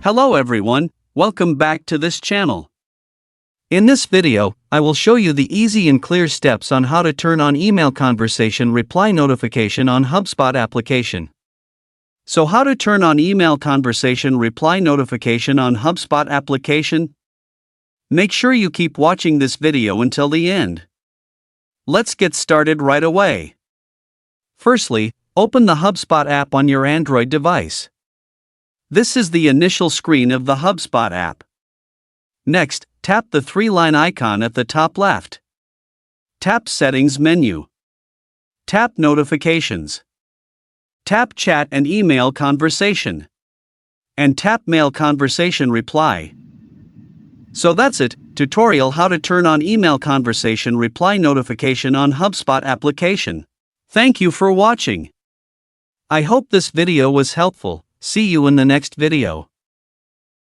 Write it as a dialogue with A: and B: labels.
A: Hello everyone, welcome back to this channel. In this video, I will show you the easy and clear steps on how to turn on email conversation reply notification on HubSpot application. So how to turn on email conversation reply notification on HubSpot application? Make sure you keep watching this video until the end. Let's get started right away. Firstly, open the HubSpot app on your Android device. This is the initial screen of the HubSpot app. Next, tap the three-line icon at the top left. Tap Settings menu. Tap Notifications. Tap Chat and Email Conversation. And tap Mail Conversation Reply. So that's it, tutorial how to turn on email conversation reply notification on HubSpot application. Thank you for watching. I hope this video was helpful. See you in the next video.